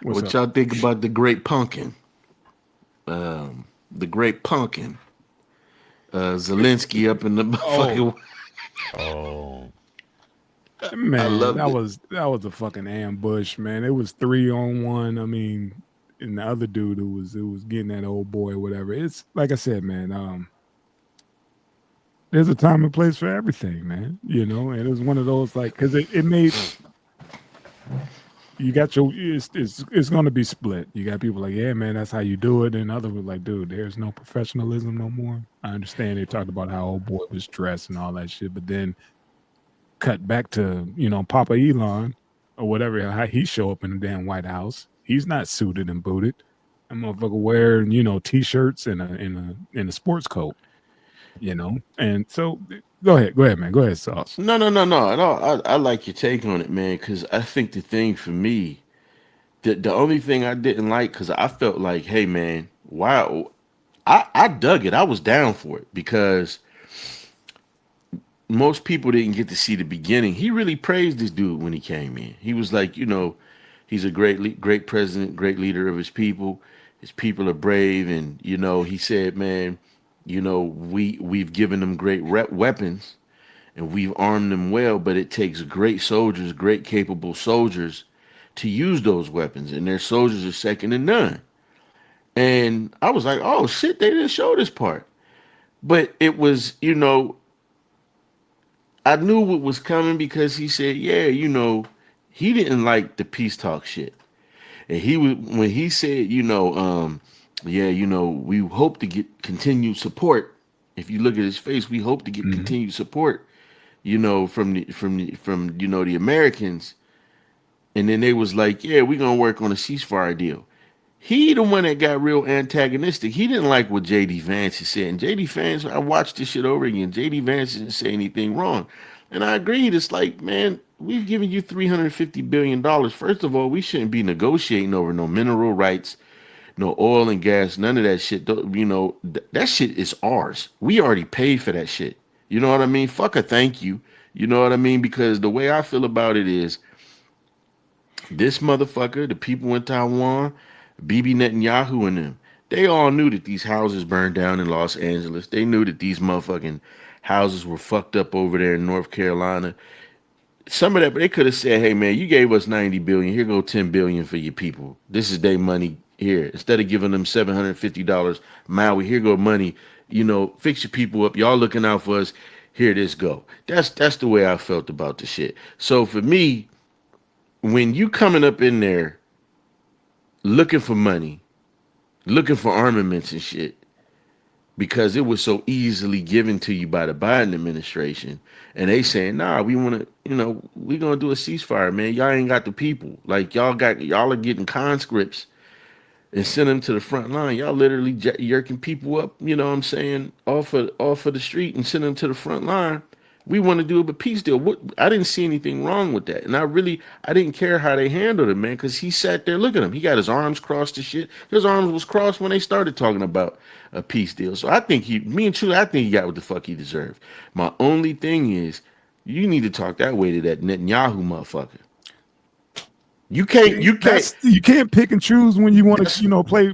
What's What up? y'all think about the Great Pumpkin? The Great Pumpkin. Zelensky up in the Oh fucking. Oh, I man, loved that it. was that was a fucking ambush, man. It was 3-on-1. I mean, and the other dude who was getting that old boy, or whatever. It's like I said, man. There's a time and place for everything, man. And it was one of those like because it made you got your it's going to be split. You got people like, yeah, man, that's how you do it, and other were like, dude, there's no professionalism no more. I understand they talked about how old boy was dressed and all that shit, but then cut back to Papa Elon or whatever how he show up in the damn White House. He's not suited and booted. That motherfucker wearing t-shirts and a sports coat. And so go ahead, man, go ahead, Sauce. No. I like your take on it, man, because I think the thing for me, the only thing I didn't like, because I felt like, hey, man, wow, I dug it. I was down for it because most people didn't get to see the beginning. He really praised this dude when he came in. He was like, he's a great president, great leader of his people. His people are brave, and he said, man, we've given them great weapons and we've armed them well, but it takes great soldiers, great capable soldiers to use those weapons, and their soldiers are second to none. And I was like, oh shit, they didn't show this part. But it was, I knew what was coming because he said, yeah, he didn't like the peace talk shit. And he was when he said, yeah, we hope to get continued support. If you look at his face, we hope to get Hmm. continued support, from the Americans. And then they was like, yeah, we're gonna work on a ceasefire deal. He the one that got real antagonistic. He didn't like what JD Vance said. And JD Vance, I watched this shit over again. JD Vance didn't say anything wrong. And I agreed. It's like, man, we've given you $350 billion. First of all, we shouldn't be negotiating over no mineral rights, no oil and gas, none of that shit. That shit is ours. We already paid for that shit. You know what I mean? Fuck a thank you. You know what I mean? Because the way I feel about it is this motherfucker, the people in Taiwan, Bibi Netanyahu and them, they all knew that these houses burned down in Los Angeles. They knew that these motherfucking houses were fucked up over there in North Carolina. Some of that, but they could have said, "Hey man, you gave us 90 billion. Here go 10 billion for your people. This is their money here. Instead of giving them $750, Maui, here go money. Fix your people up. Y'all looking out for us. Here this go." That's the way I felt about the shit. So for me, when you coming up in there looking for money, looking for armaments and shit, because it was so easily given to you by the Biden administration, and they saying, "Nah, we want to, we gonna do a ceasefire, man. Y'all ain't got the people. Like y'all are getting conscripts and send them to the front line. Y'all literally yerking people up. You know what I'm saying, off of the street and send them to the front line. We want to do a peace deal." I didn't see anything wrong with that, and I didn't care how they handled it, man, because he sat there. Look at him. He got his arms crossed and shit. His arms was crossed when they started talking about a peace deal. So I think me and Truly, I think he got what the fuck he deserved. My only thing is, you need to talk that way to that Netanyahu motherfucker. You can't. See, You can't. that's you can't pick and choose when you want to, That's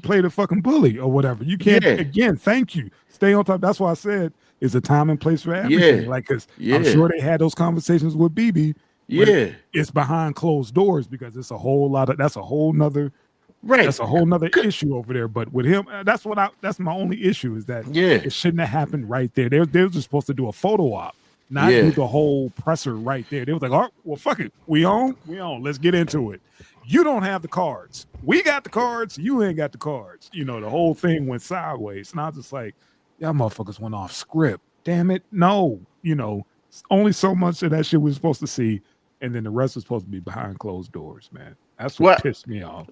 play the fucking bully or whatever. You can't. yeah, Again, thank you. Stay on top. That's why I said it's a time and place for yeah, everything. Like, cause I'm yeah, sure they had those conversations with BB, but yeah. it's behind closed doors because it's a whole lot of Right. that's a whole nother issue over there. But with him, that's my only issue is that Yeah, it shouldn't have happened right there. They're just supposed to do a photo op, not do yeah. the whole presser right there. They was like, "All right, well, fuck it, we on. Let's get into it." You don't have the cards. We got the cards. You ain't got the cards. The whole thing went sideways, and I was just like, "Y'all motherfuckers went off script. Damn it, no." Only so much of that shit we were supposed to see, and then the rest was supposed to be behind closed doors. Man, that's what Well, pissed me off.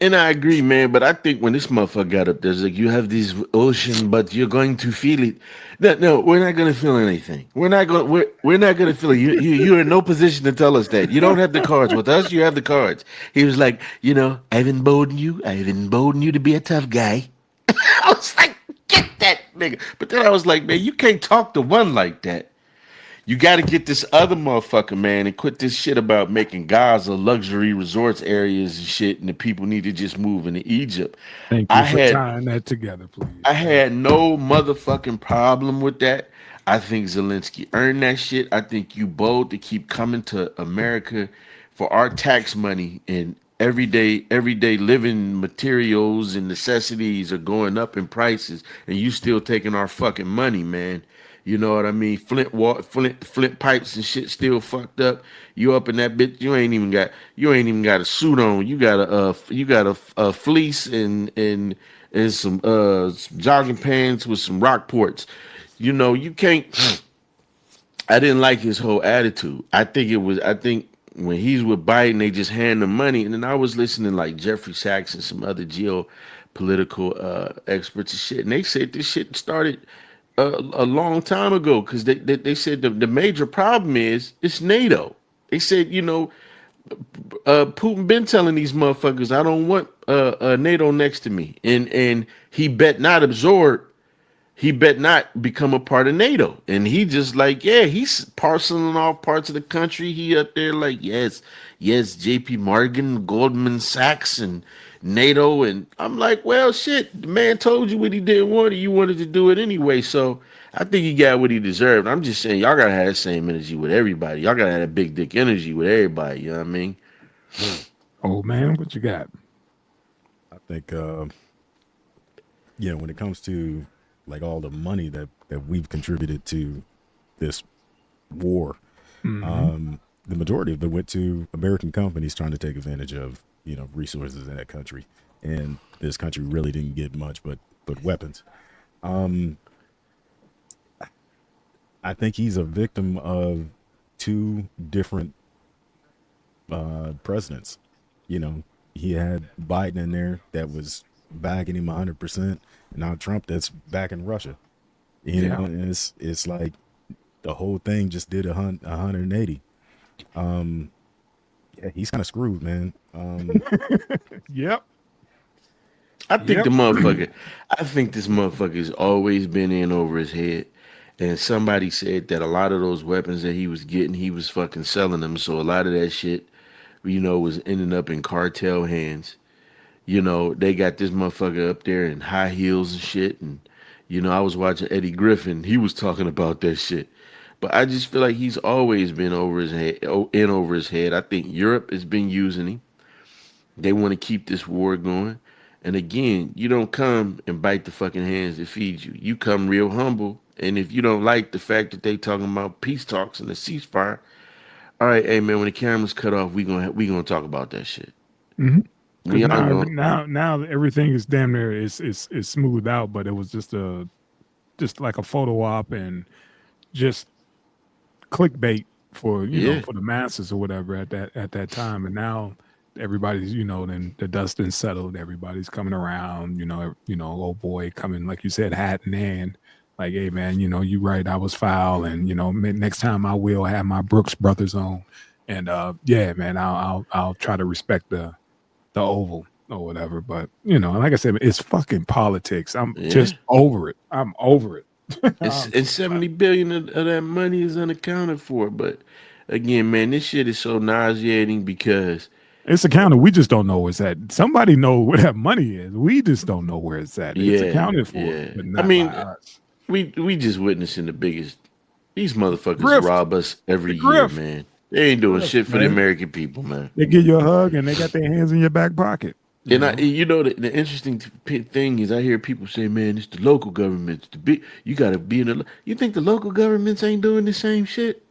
and I agree, man. But I think when this motherfucker got up, there's like, you have this ocean, but you're going to feel it. No, we're not going to feel anything. We're not going to feel it. You're in no position to tell us that. You don't have the cards with us. You have the cards. He was like, I've emboldened you. I've emboldened you to be a tough guy. I was like, get that nigga. But then I was like, man, you can't talk to one like that. You got to get this other motherfucker, man, and quit this shit about making Gaza luxury resorts areas and shit, and the people need to just move into Egypt. Thank I you for had tying that together, please. I Thank had no motherfucking problem with that. I think Zelensky earned that shit. I think you bold to keep coming to America for our tax money and everyday living materials and necessities are going up in prices and you still taking our fucking money, man. You know what I mean? Flint pipes and shit still fucked up. You up in that bitch? You ain't even got a suit on. You got a fleece and some jogging pants with some rock ports. You can't. I didn't like his whole attitude. I think when he's with Biden, they just hand him money. And then I was listening like Jeffrey Sachs and some other geopolitical experts and shit, and they said this shit started a long time ago because they said the major problem is it's NATO. They said, Putin been telling these motherfuckers, I don't want NATO next to me, and he bet not become a part of NATO. And he just like, yeah, he's parceling off parts of the country. He up there like, yes, JP Morgan, Goldman Sachs, and NATO. And I'm like, well, shit, the man told you what he didn't want, and you wanted to do it anyway. So I think he got what he deserved. I'm just saying, y'all gotta have that same energy with everybody. Y'all gotta have that big dick energy with everybody. You know what I mean? you. Oh man, what you got? I think when it comes to like all the money that we've contributed to this war, Hmm. the majority of it went to American companies trying to take advantage of resources in that country, and this country really didn't get much but weapons. Um, I think he's a victim of two different presidents. He had Biden in there that was backing him 100%, and now Trump that's backing Russia. Yeah. And it's like the whole thing just did 180. Um, yeah, he's kind of screwed, man. Yep. I think Yep. the motherfucker, I think this motherfucker's always been in over his head. And somebody said that a lot of those weapons that he was getting, he was fucking selling them. So a lot of that shit, was ending up in cartel hands. They got this motherfucker up there in high heels and shit. And, I was watching Eddie Griffin. He was talking about that shit. But I just feel like he's always been over his head. I think Europe has been using him. They want to keep this war going. And again, you don't come and bite the fucking hands that feed you. You come real humble. And if you don't like the fact that they talking about peace talks and the ceasefire, all right, hey man, when the cameras cut off, we gonna talk about that shit. Because We all now, going now everything is damn near is smoothed out, but it was just like a photo op and just clickbait for yeah. for the masses or whatever at that time. And now everybody's then the dust is settled. Everybody's coming around. Old boy coming like you said, hat in hand. Like, hey man, you right. I was foul, and next time I will have my Brooks Brothers on. And yeah, man, I'll try to respect the Oval or whatever. But like I said, it's fucking politics. I'm Yeah. just over it. I'm over it. It's I'm and so 70 billion of that money is unaccounted for. But again, man, this shit is so nauseating because It's accounted. We just don't know where it's at. Somebody know where that money is. We just don't know where it's at. It's yeah, accounted for, yeah. but I not by mean, us. we just witnessing the biggest. These motherfuckers Grift, rob us every the year, grift, man. They ain't doing grift, shit for the man. American people, man. They give you a hug and they got their hands in your back pocket. And the interesting thing is, I hear people say, "Man, it's the local governments. The big, you got to be in the. You think the local governments ain't doing the same shit?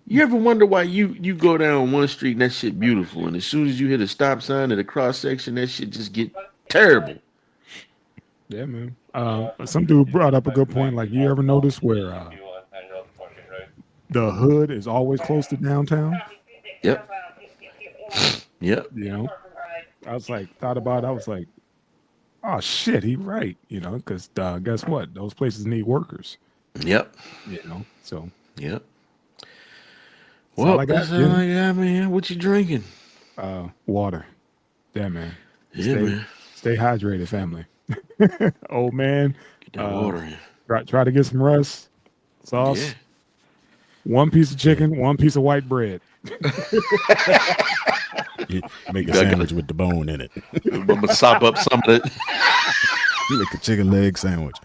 You ever wonder why you go down one street and that shit beautiful, and as soon as you hit a stop sign at a cross section, that shit just get terrible. Yeah, man. Some dude brought up a good point. Like, you ever notice where the hood is always close to downtown? Yep, yep, You know, I was like, thought about it. I was like, oh shit, he right. Because guess what? Those places need workers. yep, So yep. that's all Well, I got. that's all I got, man. What you drinking? Water. Yeah, man. Yeah, Stay man. stay hydrated, family. Old man. Get that Uh, water in. try to get some rest. Yeah, Sauce. One piece of chicken, one piece of white bread. You make a gotta- sandwich with the bone in it. I'm gonna sop up some of that. You make a chicken leg sandwich.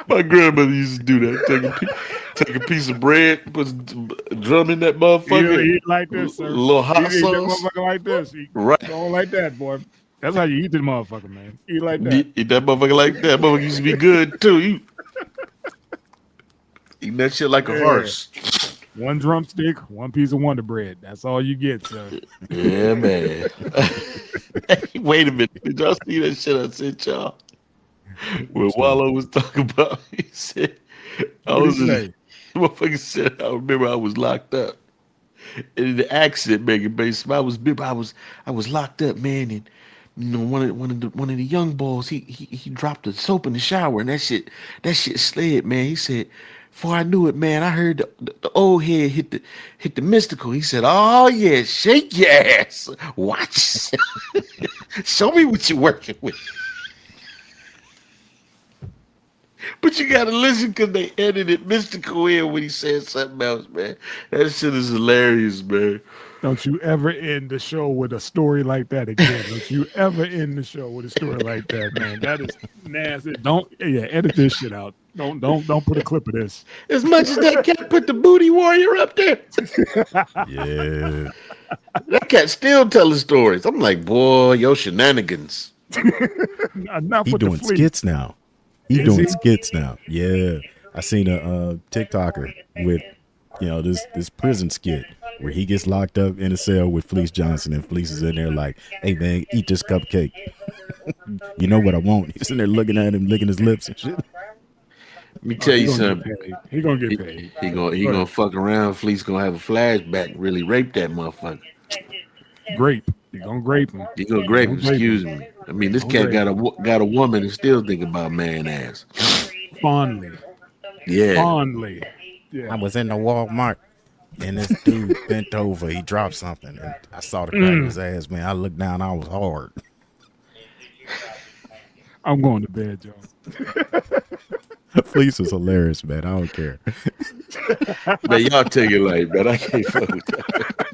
My grandmother used to do that. Take a piece of bread, put a drum in that motherfucker. Eat like this, sir. Little hot Eat that sauce. motherfucker like this. Eat Right. going like that, boy. That's how you eat the motherfucker, man. Eat like that. Eat that motherfucker like that. Motherfucker used to be good too. You eating that shit like a Yeah. horse. One drumstick, one piece of Wonder Bread. That's all you get, sir. Yeah, man. Hey, wait a minute. Did y'all see that shit I sent y'all? When Wallow was talking about, he said, What did he say? motherfucker said, I remember I was locked up. And the accent making bass. I was locked up, man, and you know one of the young boys he dropped the soap in the shower and that shit slid, man. He said, before I knew it, man, I heard the old head hit the mystical. He said, "Oh yeah, shake your ass, watch, show me what you're working with." But you gotta listen because they edited Mystical in when he said something else, man. That shit is hilarious, man. Don't you ever end the show with a story like that again. Don't you ever end the show with a story like that, man. That is nasty. Edit this shit out. Don't put a clip of this. As much as that cat put the booty warrior up there, Yeah. that cat still telling stories. I'm like, boy, your shenanigans. Enough He with the doing fleet. skits now. He Is doing he? skits now. Yeah. I seen a TikToker with, this prison skit where he gets locked up in a cell with Fleece Johnson, and Fleece is in there like, "Hey man, eat this cupcake." You know what I want? He's in there looking at him, licking his lips and shit. Let me tell He you gonna something. get paid. He gonna get paid. He gonna fuck around. Fleece gonna have a flashback. Really rape that motherfucker. Grape. You gonna grape him. He gonna grape him. Don't grape Excuse him. me. I mean, this Don't cat grape got a woman and still think about man ass. Fondly. Yeah. Fondly. I Yeah. was in the Walmart and this dude bent over. He dropped something and I saw the crack of his ass, man. I looked down. I was hard. I'm going to bed, Joe. Fleece is hilarious, man. I don't care. Man, y'all take it light, man. I can't fuck with that.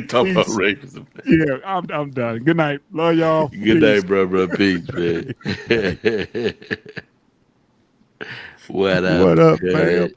Talk about Peace. racism. Yeah, I'm done. Good night. Love y'all. Good night, bro. Peace, man. What up? What up, cut? man?